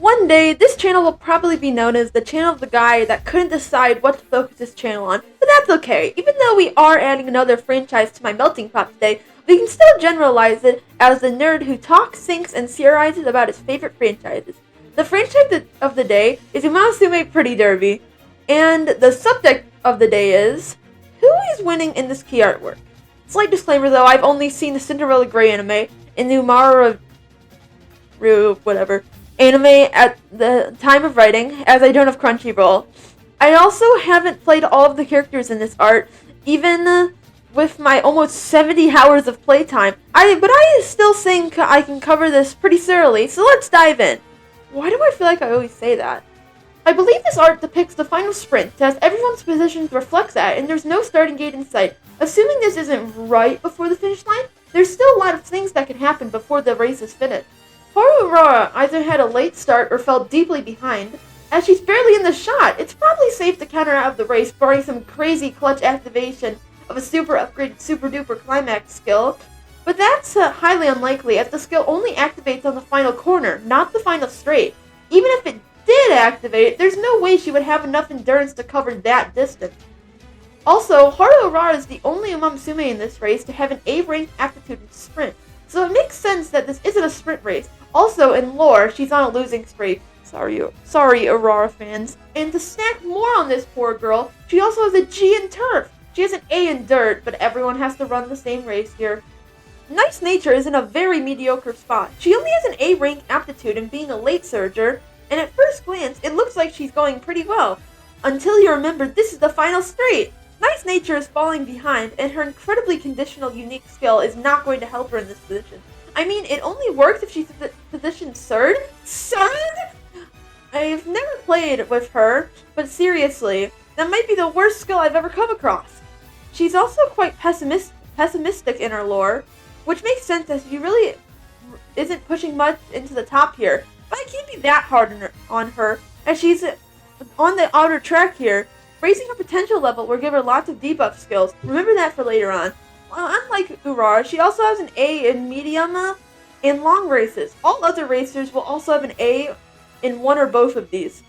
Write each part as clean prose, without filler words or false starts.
one day, this channel will probably be known as the channel of the guy that couldn't decide what to focus his channel on, but that's okay. Even though we are adding another franchise to my melting pot today, we can still generalize it as the nerd who talks, thinks, and theorizes about his favorite franchises. The franchise of the day is Umamusume Pretty Derby, and the subject of the day is, who is winning in this key artwork? Slight disclaimer though, I've only seen the Cinderella Grey anime and the Umaru whatever anime at the time of writing, as I don't have Crunchyroll. I also haven't played all of the characters in this art, even with my almost 70 hours of playtime. But I still think I can cover this pretty thoroughly, so let's dive in. Why do I feel like I always say that? I believe this art depicts the final sprint, as everyone's positions reflects that, and there's no starting gate in sight. Assuming this isn't right before the finish line, there's still a lot of things that can happen before the race is finished. Haru Urara either had a late start or fell deeply behind. As she's barely in the shot, it's probably safe to count her out of the race, barring some crazy clutch activation of a super upgraded super duper climax skill. But that's highly unlikely, as the skill only activates on the final corner, not the final straight. Even if it did activate, there's no way she would have enough endurance to cover that distance. Also, Haru Urara is the only Umamusume in this race to have an A-rank aptitude in sprint, so it makes sense that this isn't a sprint race. Also, in lore, she's on a losing streak. Sorry, Urara fans. And to snack more on this poor girl, she also has a G in turf. She has an A in dirt, but everyone has to run the same race here. Nice Nature is in a very mediocre spot. She only has an A-rank aptitude in being a late surger, and at first glance, it looks like she's going pretty well. Until you remember this is the final straight. Nice Nature is falling behind, and her incredibly conditional unique skill is not going to help her in this position. I mean, it only works if she's positioned third? Third? I've never played with her, but seriously, that might be the worst skill I've ever come across. She's also quite pessimistic in her lore, which makes sense as she really isn't pushing much into the top here. But I can't be that hard on her, as she's on the outer track here. Raising her potential level will give her lots of debuff skills. Remember that for later on. Unlike Urara, she also has an A in medium and long races. All other racers will also have an A in one or both of these.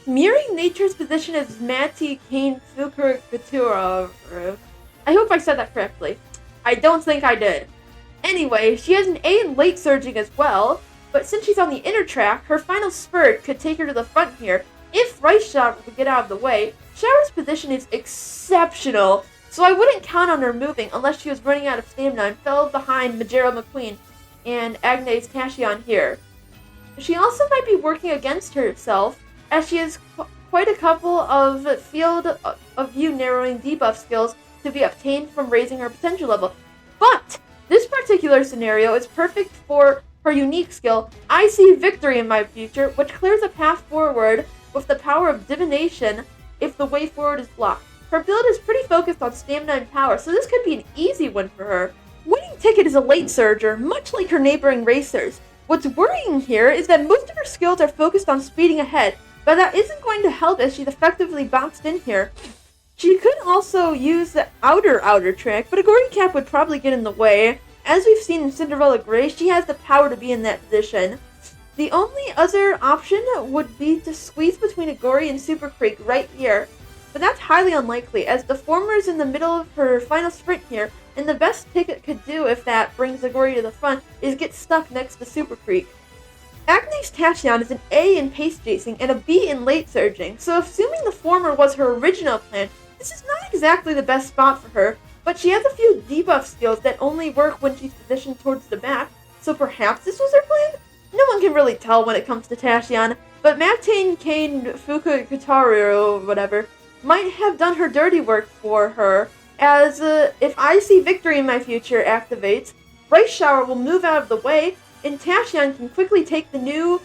Mirroring Nature's position as Matikanefukukitaru. I hope I said that correctly. I don't think I did. Anyway, she has an A in late surging as well, but since she's on the inner track, her final spurt could take her to the front here. If Rice Shower would get out of the way, Shower's position is exceptional, so I wouldn't count on her moving unless she was running out of stamina and fell behind Mejiro McQueen and Agnes Tachyon here. She also might be working against herself, as she has quite a couple of field of view narrowing debuff skills to be obtained from raising her potential level. But this particular scenario is perfect for her unique skill, I See Victory in My Future, which clears a path forward with the power of divination if the way forward is blocked. Her build is pretty focused on stamina and power, so this could be an easy win for her. Winning Ticket is a late surger, much like her neighboring racers. What's worrying here is that most of her skills are focused on speeding ahead, but that isn't going to help as she's effectively bounced in here. She could also use the outer track, but Oguri Cap would probably get in the way. As we've seen in Cinderella Grey, she has the power to be in that position. The only other option would be to squeeze between Oguri and Super Creek right here, but that's highly unlikely, as the former is in the middle of her final sprint here, and the best Ticket could do if that brings Oguri to the front is get stuck next to Super Creek. Agnes Tachyon is an A in pace chasing and a B in late surging, so assuming the former was her original plan, this is not exactly the best spot for her, but she has a few debuff skills that only work when she's positioned towards the back, so perhaps this was her plan? No one can really tell when it comes to Tachyon, but Matikanefukukitaru, whatever, might have done her dirty work for her, as if I See Victory in My Future activates, Rice Shower will move out of the way, and Tachyon can quickly take the newly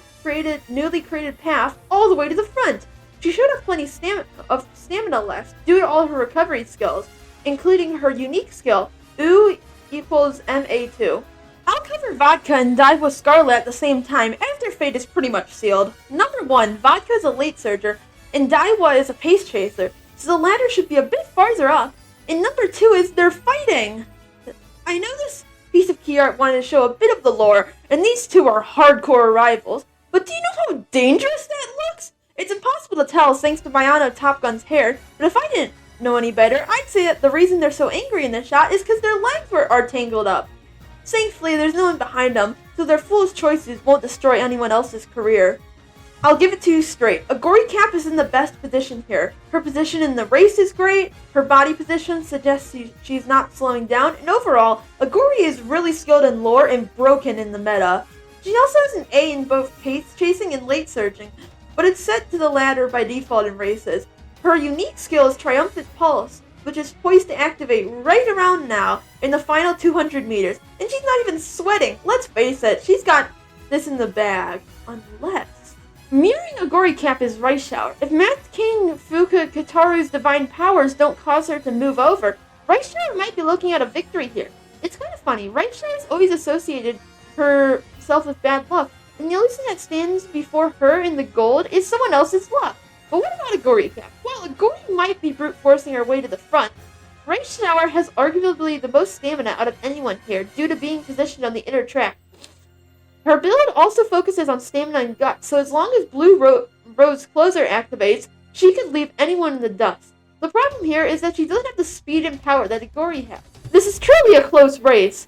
created path all the way to the front. She should have plenty of stamina left due to all her recovery skills, including her unique skill, U equals MA2. I'll cover Vodka and Daiwa Scarlet at the same time, as their fate is pretty much sealed. Number 1, Vodka is a late surger, and Daiwa is a pace chaser, so the latter should be a bit farther up. And number 2 is they're fighting! I know this piece of key art wanted to show a bit of the lore, and these two are hardcore rivals, But do you know how dangerous that looks? It's impossible to tell thanks to Mayano Top Gun's hair, but if I didn't know any better, I'd say that the reason they're so angry in this shot is because their legs are tangled up. Thankfully, there's no one behind them, so their foolish choices won't destroy anyone else's career. I'll give it to you straight. Oguri Cap is in the best position here. Her position in the race is great, her body position suggests she's not slowing down, and overall, Oguri is really skilled in lore and broken in the meta. She also has an A in both pace chasing and late surging, but it's set to the latter by default in races. Her unique skill is Triumphant Pulse, which is poised to activate right around now in the final 200 meters, and she's not even sweating. Let's face it, she's got this in the bag, unless... Mirroring Oguri Cap is Rice Shower. If Matikanefukukitaru's divine powers don't cause her to move over, Rice Shower might be looking at a victory here. It's kind of funny, Rice Shower has always associated herself with bad luck, and the only thing that stands before her in the gold is someone else's luck. But what about Oguri Cap? While Oguri might be brute forcing her way to the front, Rice Shower has arguably the most stamina out of anyone here due to being positioned on the inner track. Her build also focuses on stamina and guts, so as long as Blue Rose Closer activates, she could leave anyone in the dust. The problem here is that she doesn't have the speed and power that Oguri has. This is truly a close race,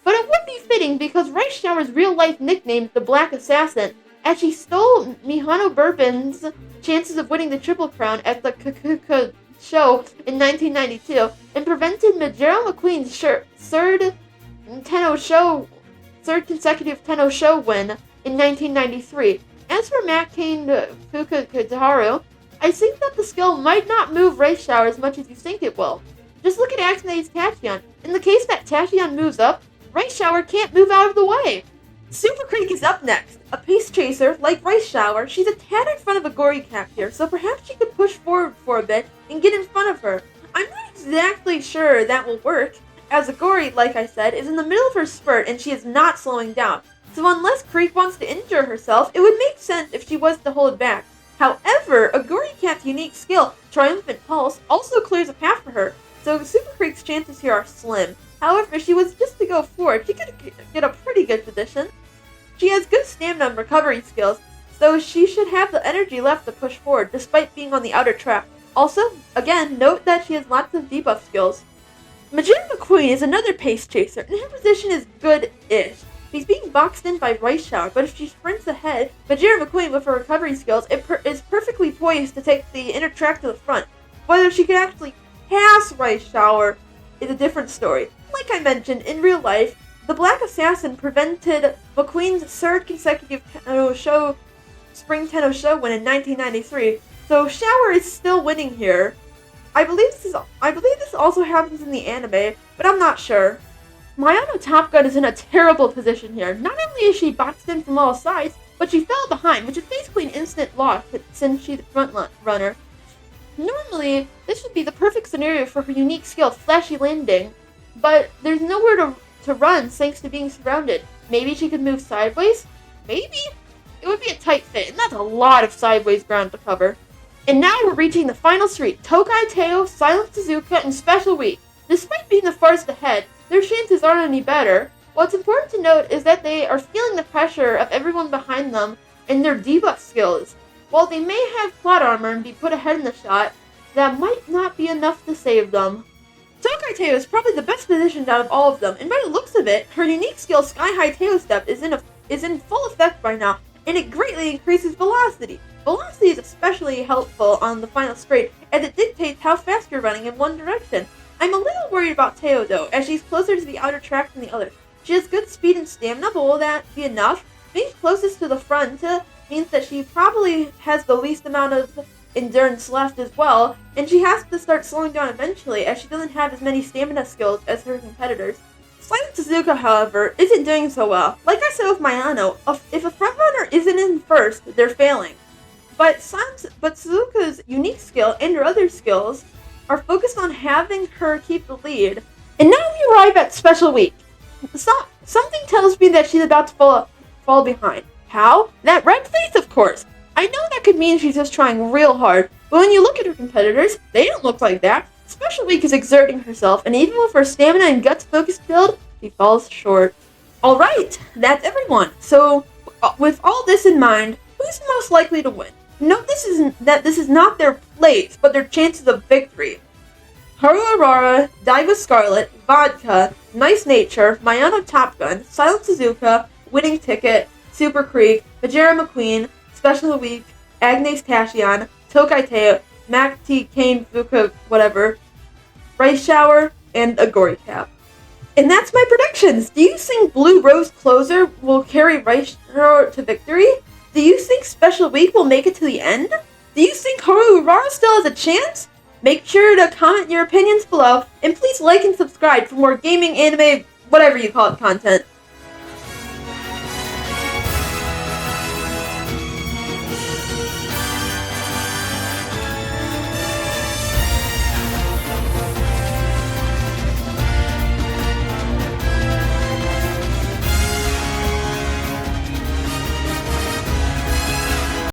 but it would be fitting because Rice Shower's real-life nickname is the Black Assassin, as she stole Mihano Bourbon's chances of winning the Triple Crown at the Kukuka show in 1992 and prevented Mejiro McQueen's third consecutive Tenno show win in 1993. As for Matikanefukukitaru, I think that the skill might not move Rice Shower as much as you think it will. Just look at Agnes Tachyon. In the case that Tachyon moves up, Rice Shower can't move out of the way. Super Creek is up next. A pace chaser, like Rice Shower, she's a tad in front of Oguri Cap here, so perhaps she could push forward for a bit and get in front of her. I'm not exactly sure that will work, as Oguri, like I said, is in the middle of her spurt and she is not slowing down. So unless Creek wants to injure herself, it would make sense if she was to hold back. However, Oguri Cap's unique skill, Triumphant Pulse, also clears a path for her, so Super Creek's chances here are slim. However, if she was just to go forward, she could get a pretty good position. She has good stamina and recovery skills, so she should have the energy left to push forward, despite being on the outer track. Also, again, note that she has lots of debuff skills. Mejiro McQueen is another pace chaser, and her position is good-ish. She's being boxed in by Rice Shower, but if she sprints ahead, Mejiro McQueen with her recovery skills is perfectly poised to take the inner track to the front. Whether she can actually pass Rice Shower is a different story. Like I mentioned, in real life, the Black Assassin prevented McQueen's third consecutive Spring Tenno show win in 1993, so Shower is still winning here. I believe this also happens in the anime, but I'm not sure. Mayano Top Gun is in a terrible position here. Not only is she boxed in from all sides, but she fell behind, which is basically an instant loss since she's the front runner. Normally, this would be the perfect scenario for her unique skill, Flashy Landing, but there's nowhere to run thanks to being surrounded. Maybe she could move sideways? Maybe? It would be a tight fit, and that's a lot of sideways ground to cover. And now we're reaching the final three, Tokai Teio, Silent Suzuka, and Special Week. Despite being the farthest ahead, their chances aren't any better. What's important to note is that they are feeling the pressure of everyone behind them and their debuff skills. While they may have plot armor and be put ahead in the shot, that might not be enough to save them. Tokai Teio is probably the best positioned out of all of them, and by the looks of it, her unique skill Sky High Teio Step is in full effect by now, and it greatly increases velocity. Velocity is especially helpful on the final straight, as it dictates how fast you're running in one direction. I'm a little worried about Teio though, as she's closer to the outer track than the others. She has good speed and stamina, but will that be enough? Being closest to the front means that she probably has the least amount of endurance left as well, and she has to start slowing down eventually, as she doesn't have as many stamina skills as her competitors. Silent Suzuka, however, isn't doing so well. Like I said with Mayano, if a frontrunner isn't in first, they're failing. But Suzuka's unique skill and her other skills are focused on having her keep the lead. And now we arrive at Special Week. Something tells me that she's about to fall behind. How? That red face, of course. I know that could mean she's just trying real hard, but when you look at her competitors, they don't look like that. Special Week is exerting herself, and even with her stamina and guts-focused build, she falls short. Alright, that's everyone. So, With all this in mind, who's most likely to win? Note that this is not their place, but their chances of victory. Haru Urara, Daiwa Scarlet, Vodka, Nice Nature, Mayano Top Gun, Silent Suzuka, Winning Ticket, Super Creek, Mejiro McQueen, Special of the Week, Agnes Tachyon, Tokai Teio, Matikanefukukitaru, whatever, Rice Shower, and Oguri Cap. And that's my predictions! Do you think Blue Rose Closer will carry Rice Shower to victory? Do you think Special Week will make it to the end? Do you think Haru Urara still has a chance? Make sure to comment your opinions below, and please like and subscribe for more gaming, anime, whatever you call it content.